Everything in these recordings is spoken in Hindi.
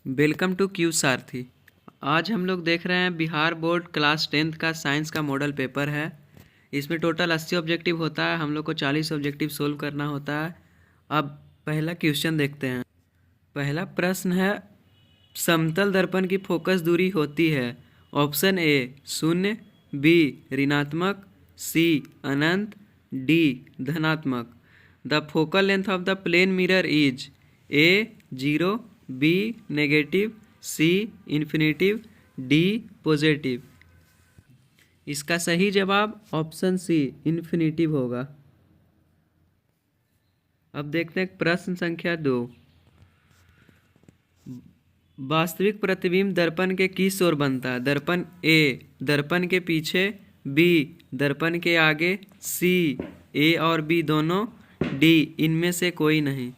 वेलकम टू क्यू सारथी। आज हम लोग देख रहे हैं बिहार बोर्ड क्लास 10th का साइंस का मॉडल पेपर है। इसमें टोटल 80 ऑब्जेक्टिव होता है, हम लोग को 40 ऑब्जेक्टिव सोल्व करना होता है। अब पहला क्वेश्चन देखते हैं। पहला प्रश्न है, समतल दर्पण की फोकस दूरी होती है ऑप्शन ए 0, बी ऋणात्मक, सी अनंत, डी धनात्मक। The focal length of the plane mirror is A 0, B negative, C infinitive, D positive. इसका सही जवाब ऑप्शन सी इन्फिनिटिव होगा। अब देखते हैं प्रश्न संख्या 2। वास्तविक प्रतिबिंब दर्पण के किस ओर बनता है? दर्पण ए दर्पण के पीछे, बी दर्पण के आगे, सी ए और बी दोनों, डी इनमें से कोई नहीं।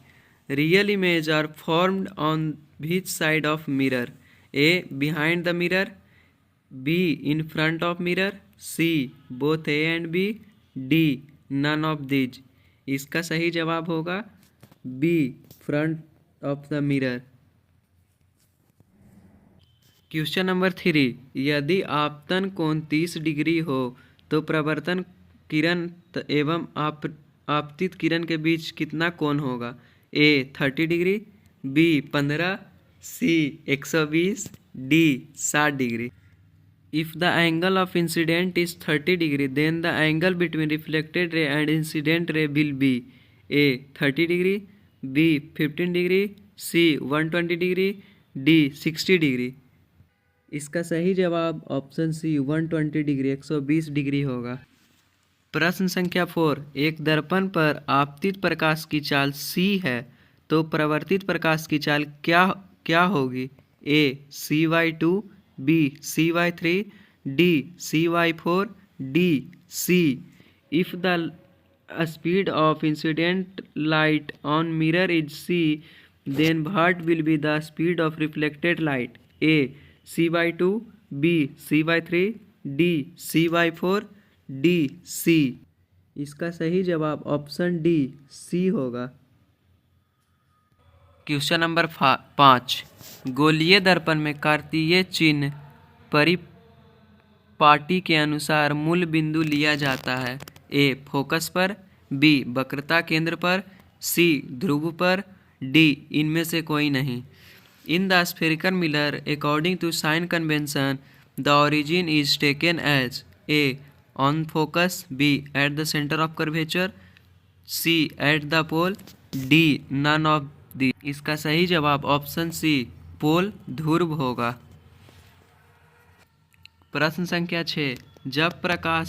Real image are formed on which side of mirror? A behind the mirror, B in front of mirror, C both A and B, D none of these। इसका सही जवाब होगा B front of the mirror। Question number 3। यदि आपतन कोण 30 डिग्री हो तो प्रवर्तन किरण एवं आपतित किरण के बीच कितना कोण होगा? A 30 degree, B 15, C 120, D 60 degree. If the angle of incident is 30 degree then the angle between reflected ray and incident ray will be A 30 degree, B 15 degree, C 120 degree, D 60 degree. इसका सही जवाब ऑप्शन सी 120 डिग्री 120 डिग्री होगा। प्रश्न संख्या 4। एक दर्पण पर आपतित प्रकाश की चाल सी है तो प्रवर्तित प्रकाश की चाल क्या होगी? A CY2, B CY3, D CY4, D C. If the speed of incident light on mirror is C then what will be the speed of reflected light? A CY2, B CY3, D CY4, D C. इसका सही जवाब ऑप्शन डी सी होगा। Question number 5। गोलीय दर्पण में कार्तीय चिन्ह परिपाटी के अनुसार मूल बिंदु लिया जाता है। ए फोकस पर, बी वक्रता केंद्र पर, सी ध्रुव पर, डी इनमें से कोई नहीं। In the spherical mirror according to sign convention the origin is taken as A on focus, B at the centre of curvature, C at the pole, D none of the. इसका सही जवाब ऑप्शन सी पोल ध्रुव होगा। प्रश्न संख्या 6। जब प्रकाश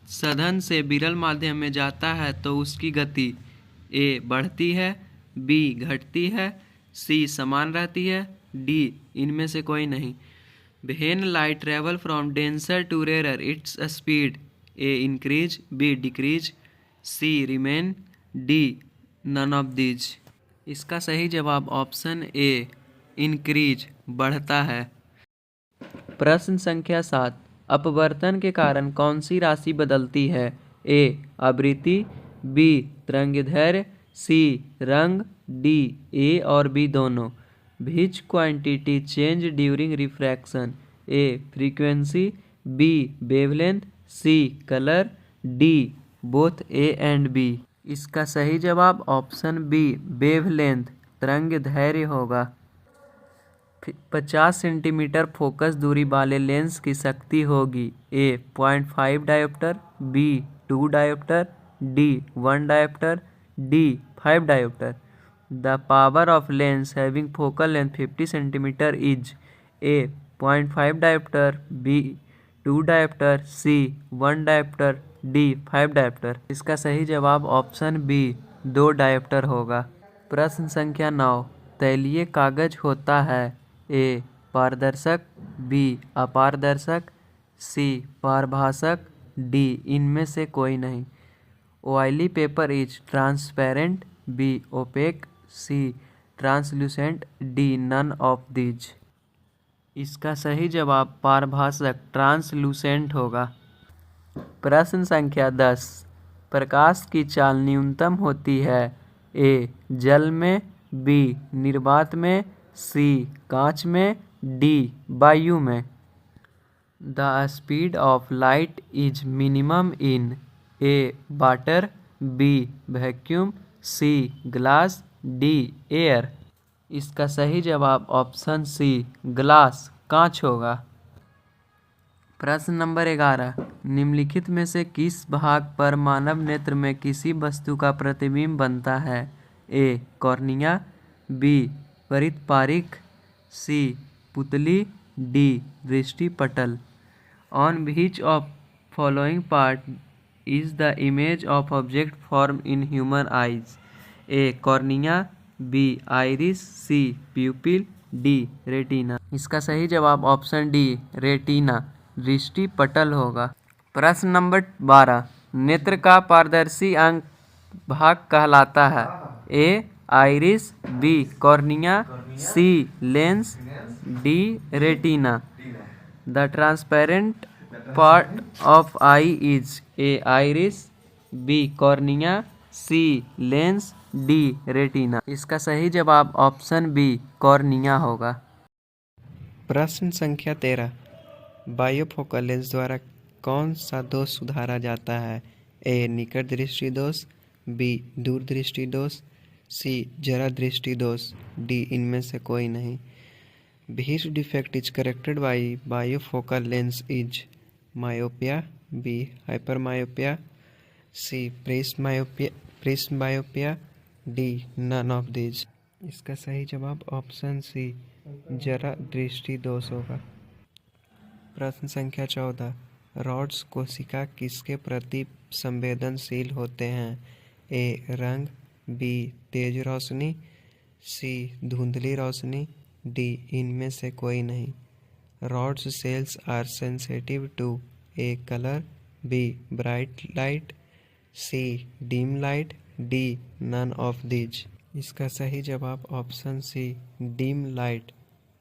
सघन से विरल माध्यम में जाता है तो उसकी गति ए बढ़ती है, बी घटती है, सी समान रहती है, डी इनमें से कोई नहीं। When light travel from denser to rare its speed A increase, B decrease, C remain, D none of these. इसका सही जवाब ऑप्शन ए इंक्रीज बढ़ता है। प्रश्न संख्या 7। अपवर्तन के कारण कौन सी राशि बदलती है? ए आवृत्ति, बी तरंगदैर्घ्य, सी रंग, डी ए और बी दोनों। Which quantity change during refraction? A frequency, B wavelength, C colour, D both A and B. इसका सही जवाब ऑप्शन बी वेवलेंथ तरंगदैर्घ्य होगा। 50 सेंटीमीटर फोकस दूरी वाले लेंस की शक्ति होगी A 0.5 dioptre, B 2 dioptre, D 1 dioptre, D 5 dioptre. The power of lens having focal length 50 centimetre is A 0.5 dioptre, B 2 dioptre, C 1 dioptre, D 5 dioptre. इसका सही जवाब ऑप्शन बी 2 डायोप्टर होगा। प्रश्न संख्या 9। तैलीय कागज होता है ए पारदर्शक, बी अपारदर्शक, सी पारभासक, डी इनमें से कोई नहीं। Oily paper is transparent, B opaque, C translucent, D none of these. इसका सही जवाब पारभासक ट्रांसलूसेंट होगा। प्रश्न संख्या 10। प्रकाश की चाल न्यूनतम होती है ए जल में, बी निर्वात में, सी कांच में, डी वायु में। The speed of light is minimum in A water, B vacuum, C glass, D air. इसका सही जवाब ऑप्शन सी ग्लास कांच होगा। प्रश्न नंबर 11, निम्नलिखित में से किस भाग पर मानव नेत्र में किसी वस्तु का प्रतिबिंब बनता है? ए कॉर्निया, बी परितपारिक, सी पुतली, डी दृष्टिपटल। On which of following part is the image of object form in human eyes? A cornea, B iris, C pupil, D retina. इसका सही जवाब ऑप्शन डी रेटिना दृष्टिपटल होगा। प्रश्न नंबर 12, नेत्र का पारदर्शी अंग भाग कहलाता है? A iris, B cornea, C lens, D retina. The transparent part of eye is A iris, B cornea, C lens, D retina. इसका सही जवाब ऑप्शन बी कॉर्निया होगा। प्रश्न संख्या 13, बायोफोकल लेंस द्वारा कौन सा दोष सुधारा जाता है? ए निकट दृष्टि दोष, बी दूर दृष्टि दोष, सी जरा दृष्टि दोष, डी इनमें से कोई नहीं। Which defect is corrected by bifocal lens is myopia, B hypermyopia, C presbyopia, D none of these। इसका सही जवाब ऑप्शन सी जरा दृष्टि दोष होगा। प्रश्न संख्या 14, रॉड्स कोशिका किसके प्रति संवेदनशील होते हैं? ए रंग, बी तेज रोशनी, सी धुंधली रोशनी, डी इनमें से कोई नहीं। Rods cells are sensitive to A colour, B bright light, C dim light, D none of these. इसका सही जवाब ऑप्शन सी डिम लाइट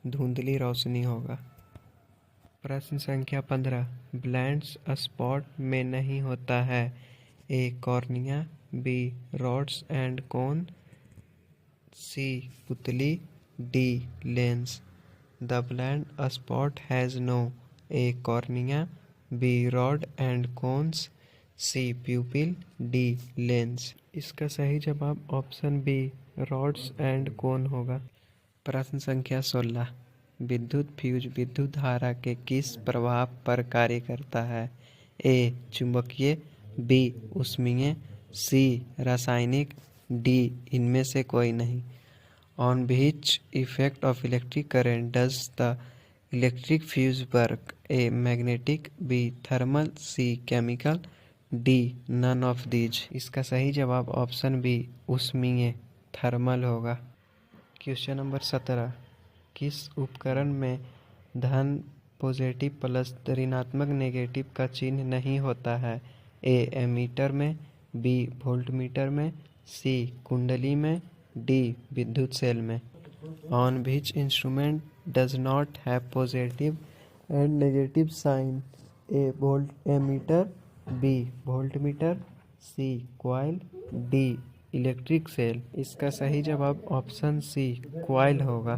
धुंधली रोशनी होगा। प्रश्न संख्या 15, ब्लाइंड्स स्पॉट में नहीं होता है? A cornea, B rods and cone, C पुतली, D lens. The blind spot has no A cornea, B rod and cones, C pupil, D lens. इसका सही जवाब option B rods and cone होगा। प्रश्न संख्या 16, विद्युत फ्यूज विद्युत धारा के किस प्रभाव पर कार्य करता है? ए चुंबकीय, बी ऊष्मीय, सी रासायनिक, डी इनमें से कोई नहीं। On which effect of electric current does the electric fuse work? A magnetic, B thermal, C chemical, D none of these. इसका सही जवाब ऑप्शन बी ऊष्मीय थर्मल होगा। क्वेश्चन नंबर 17, किस उपकरण में धन पॉजिटिव प्लस ऋणात्मक नेगेटिव का चिन्ह नहीं होता है? ए एमीटर में, बी वोल्टमीटर में, सी कुंडली में, डी विद्युत सेल में। On which instrument does not have positive and negative sign? A volt ammeter, B voltmeter, C coil, D electric cell. इसका सही जवाब ऑप्शन सी कॉइल होगा।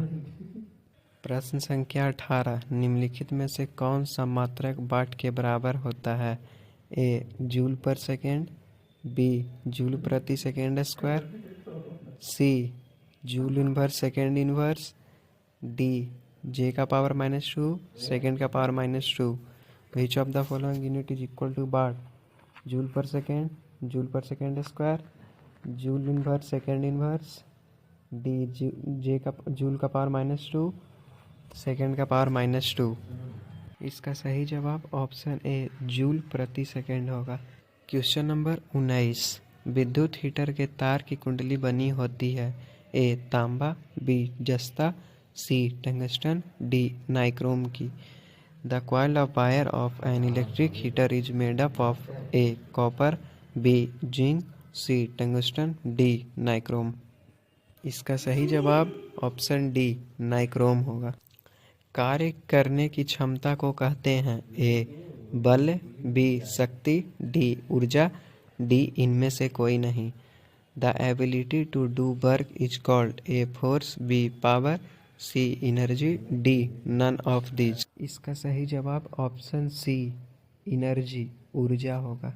प्रश्न संख्या 18, निम्नलिखित में से कौन सा मात्रक वाट के बराबर होता है? A joule per second, B joule प्रति second square, C joule inverse second inverse, D J का पावर -2 सेकेंड का power -2। Which of the following unit is equal to watt? Joule per second square, joule inverse second inverse, D J का जूल का पावर -2 सेकेंड का पावर -2। इसका सही जवाब ऑप्शन ए जूल प्रति सेकेंड होगा। क्वेश्चन नंबर 19, विद्युत हीटर के तार की कुंडली बनी होती है? ए तांबा, बी जस्ता, सी टंगस्टन, डी नाइक्रोम की। The coil of wire of an electric heater is made up of A copper, B zinc, C tungsten, D nichrome. इसका सही जवाब ऑप्शन डी नाइक्रोम होगा। कार्य करने की क्षमता को कहते हैं? ए बल, बी शक्ति, डी ऊर्जा, डी इनमें से कोई नहीं। The ability to do work is called? A force, B power, C energy, D none of these. इसका सही जवाब ऑप्शन सी इनर्जी ऊर्जा होगा।